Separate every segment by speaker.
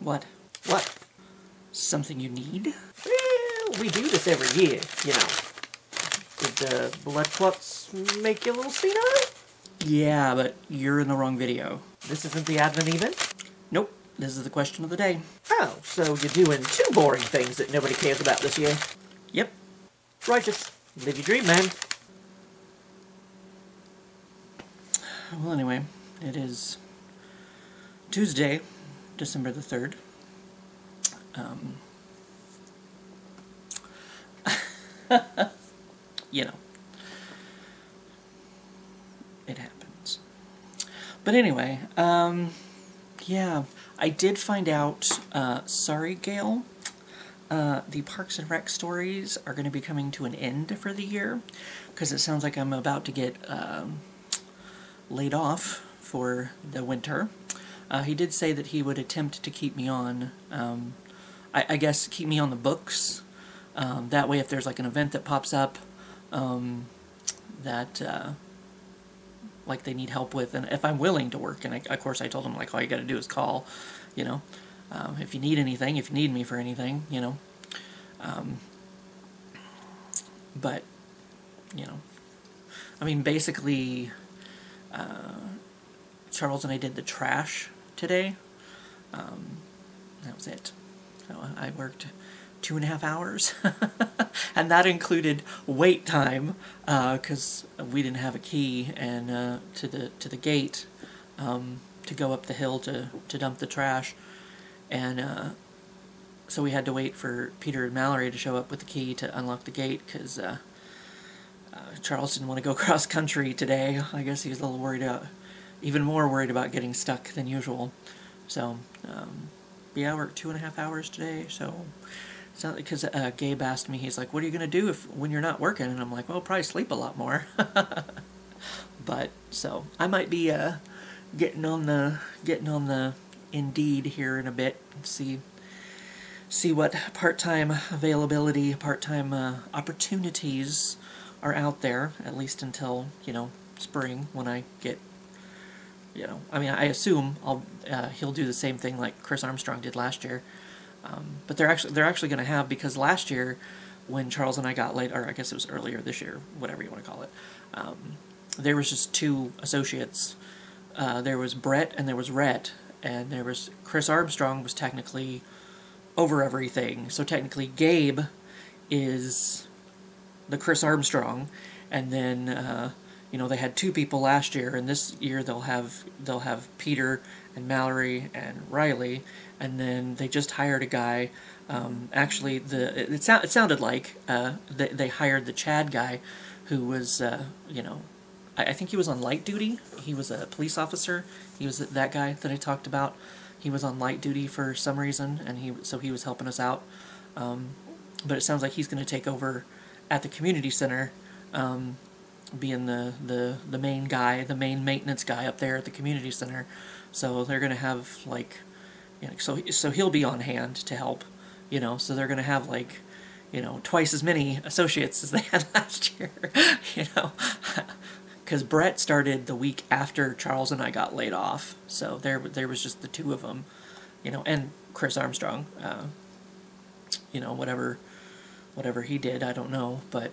Speaker 1: What?
Speaker 2: What?
Speaker 1: Something you need?
Speaker 2: Well, we do this every year, you know. Did the blood clots make you a little senile?
Speaker 1: Yeah, but you're in the wrong video.
Speaker 2: This isn't the Advent event?
Speaker 1: Nope, this is the question of the day.
Speaker 2: Oh, so you're doing two boring things that nobody cares about this year?
Speaker 1: Yep.
Speaker 2: Righteous. Live your dream, man.
Speaker 1: Well, anyway, it is Tuesday, December the 3rd. You know, it happens. But anyway, yeah, I did find out, sorry, Gail, the Parks and Rec stories are going to be coming to an end for the year, because it sounds like I'm about to get laid off for the winter. He did say that he would attempt to keep me on, I guess keep me on the books. That way if there's like an event that pops up that like they need help with, and if I'm willing to work, and of course I told him like all you got to do is call, you know, if you need anything, if you need me for anything, you know, but you know, I mean basically Charles and I did the trash today. That was it. So I worked 2.5 hours, and that included wait time because we didn't have a key and to the gate to go up the hill to dump the trash, and so we had to wait for Peter and Mallory to show up with the key to unlock the gate because Charles didn't want to go cross country today. I guess he was a little worried about, even more worried about getting stuck than usual. So yeah, I worked 2.5 hours today. So it's not because Gabe asked me, he's like, what are you going to do when you're not working? And I'm like, well, probably sleep a lot more. But so I might be getting on the Indeed here in a bit and see what part-time availability, part-time opportunities are out there, at least until, you know, spring, when I get, you know, I mean, I assume he'll do the same thing like Chris Armstrong did last year. But they're actually going to have, because last year when Charles and I got laid, or I guess it was earlier this year, whatever you want to call it, there was just two associates. There was Brett and there was Rhett, and there was Chris Armstrong was technically over everything. So technically Gabe is the Chris Armstrong, and then you know, they had two people last year, and this year they'll have Peter and Mallory and Riley, and then they just hired a guy. Actually, it sounded like they hired the Chad guy, who was you know, I think he was on light duty. He was a police officer. He was that guy that I talked about. He was on light duty for some reason, and he was helping us out. But it sounds like he's going to take over at the community center, being the main guy, the main maintenance guy up there at the community center. So they're going to have like, you know, so he'll be on hand to help, you know. So they're going to have like, you know, twice as many associates as they had last year, you know, because Brett started the week after Charles and I got laid off. So there was just the two of them, you know, and Chris Armstrong, you know, whatever he did, I don't know, but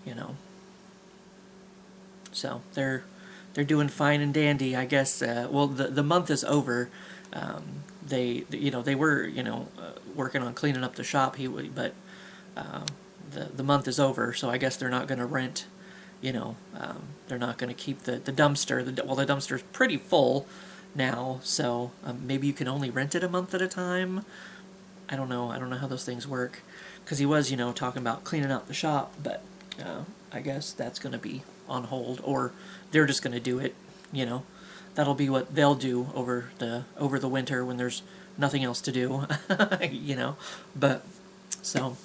Speaker 1: you know, so they're doing fine and dandy, I guess. Well, the month is over. They were, you know, working on cleaning up the shop. But the month is over, so I guess they're not going to rent. You know, they're not going to keep the dumpster. The dumpster's pretty full now, so maybe you can only rent it a month at a time. I don't know how those things work, because he was, you know, talking about cleaning out the shop, but I guess that's going to be on hold, or they're just going to do it, you know. That'll be what they'll do over the winter when there's nothing else to do, you know. But so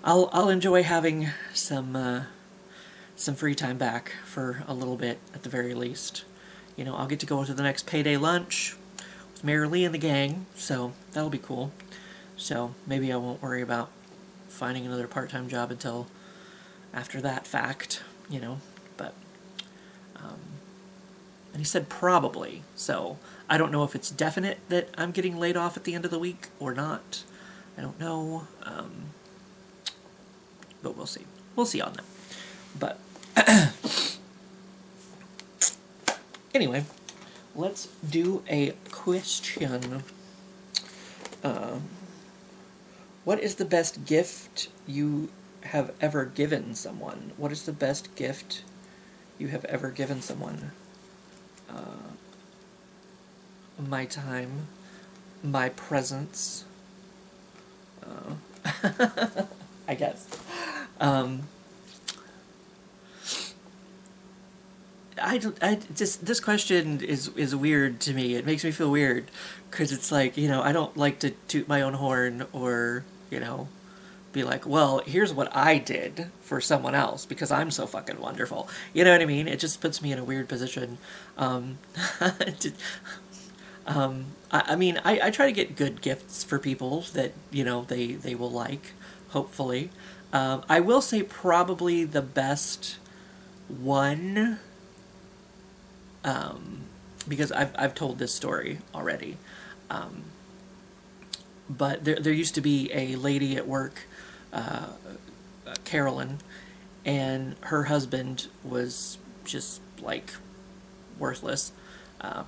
Speaker 1: I'll enjoy having some free time back for a little bit at the very least. You know, I'll get to go to the next payday lunch with Mary Lee and the gang, so that'll be cool. So maybe I won't worry about finding another part-time job until after that fact, you know. But And he said probably. So I don't know if it's definite that I'm getting laid off at the end of the week or not. I don't know. But we'll see. We'll see on that. But anyway, let's do a question. What is the best gift you have ever given someone? What is the best gift you have ever given someone? My time, my presence, I guess. This question is weird to me. It makes me feel weird because it's like, I don't like to toot my own horn or, be like, well, here's what I did for someone else because I'm so fucking wonderful. You know what I mean? It just puts me in a weird position. I try to get good gifts for people that, they will like, hopefully. I will say probably the best one, because I've told this story already. But there used to be a lady at work, Carolyn, and her husband was just like worthless,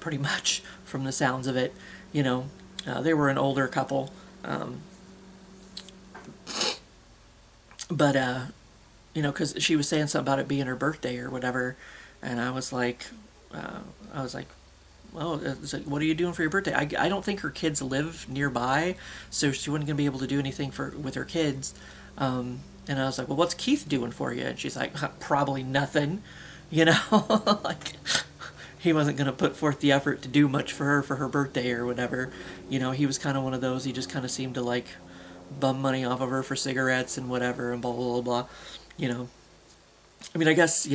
Speaker 1: pretty much from the sounds of it. They were an older couple, but because she was saying something about it being her birthday or whatever, and I was like, well, it's like, what are you doing for your birthday? I don't think her kids live nearby, so she wasn't going to be able to do anything with her kids. And I was like, well, what's Keith doing for you? And she's like, probably nothing, like he wasn't going to put forth the effort to do much for her birthday or whatever. He was kind of one of those, he just kind of seemed to like bum money off of her for cigarettes and whatever and blah, blah, blah, blah. I guess,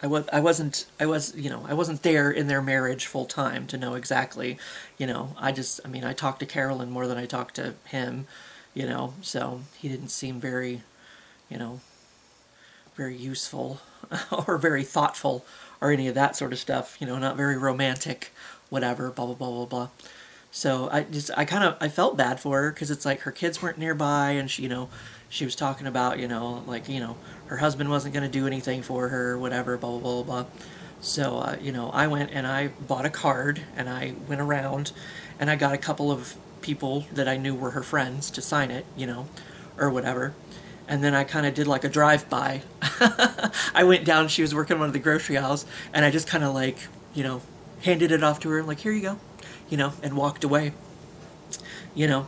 Speaker 1: I wasn't there in their marriage full time to know exactly, I talked to Carolyn more than I talked to him, so he didn't seem very, very useful or very thoughtful or any of that sort of stuff, not very romantic, whatever, blah, blah, blah, blah, blah. So I felt bad for her because it's like her kids weren't nearby and she was talking about, her husband wasn't going to do anything for her, whatever, blah, blah, blah, blah. So, I went and I bought a card and I went around and I got a couple of people that I knew were her friends to sign it, or whatever. And then I kind of did like a drive-by. I went down, she was working in one of the grocery aisles, and I just kind of like, handed it off to her, like, here you go, and walked away, and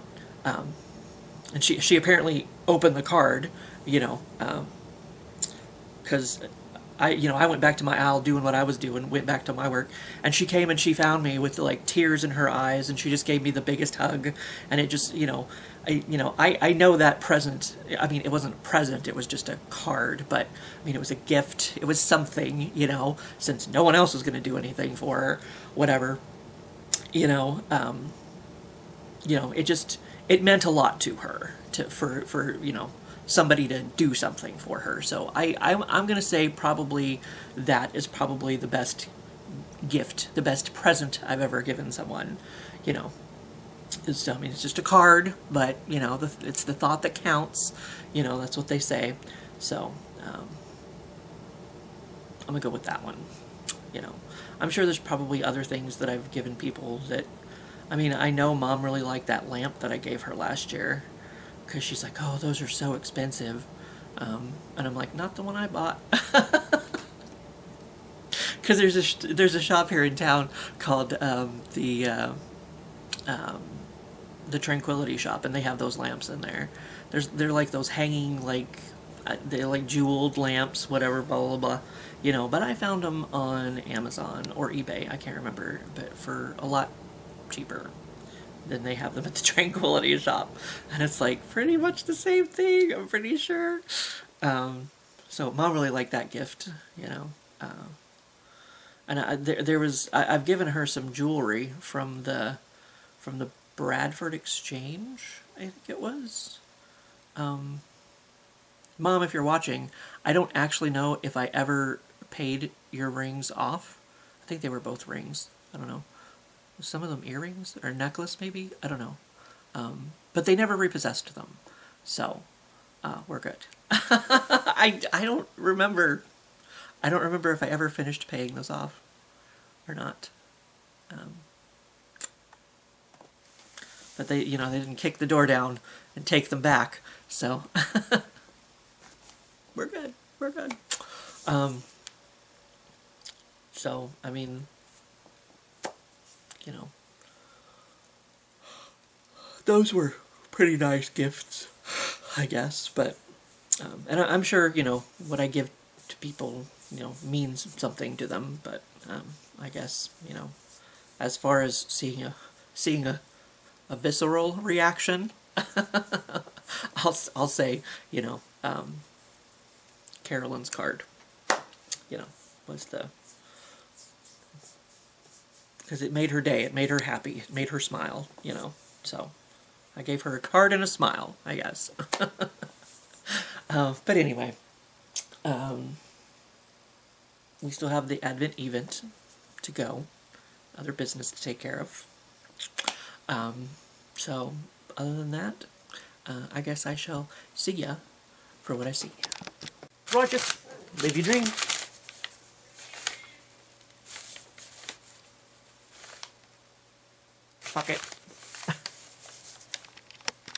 Speaker 1: she apparently opened the card, because I went back to my aisle doing what I was doing, went back to my work, and she came and she found me with like tears in her eyes, and she just gave me the biggest hug, and it just, I know that present, it wasn't a present, it was just a card, but, it was a gift, it was something, since no one else was going to do anything for her, whatever, it meant a lot to her, for somebody to do something for her. So I'm going to say probably that is probably the best gift, the best present I've ever given someone. It's just a card, but it's the thought that counts. That's what they say. So I'm gonna go with that one. I'm sure there's probably other things that I've given people that, I know Mom really liked that lamp that I gave her last year. Because she's like, oh, those are so expensive. And I'm like, not the one I bought. Because there's a shop here in town called the Tranquility Shop, and they have those lamps in there. They're like those hanging, like, they're like jeweled lamps, whatever, blah, blah, blah. But I found them on Amazon or eBay, I can't remember, but for a lot cheaper. Then they have them at the Tranquility Shop, and it's like pretty much the same thing, I'm pretty sure. So Mom really liked that gift, and I've given her some jewelry from the Bradford Exchange, I think it was. Mom, if you're watching, I don't actually know if I ever paid your rings off. think they were both rings. I don't know. Some of them earrings or necklace, maybe. I don't know. But they never repossessed them, so we're good. I don't remember. I don't remember if I ever finished paying those off or not. But they, you know, they didn't kick the door down and take them back, so we're good. We're good. So I mean, you know, those were pretty nice gifts, I guess. But and I'm sure, you know, what I give to people, you know, means something to them. But I guess, you know, as far as seeing a visceral reaction, I'll say, you know, Carolyn's card, you know, was because it made her day, it made her happy, it made her smile, you know. So I gave her a card and a smile, I guess. But anyway, we still have the Advent event to go, other business to take care of. So other than that, I guess I shall see ya for what I see. Rogers, live your dream. Fuck it.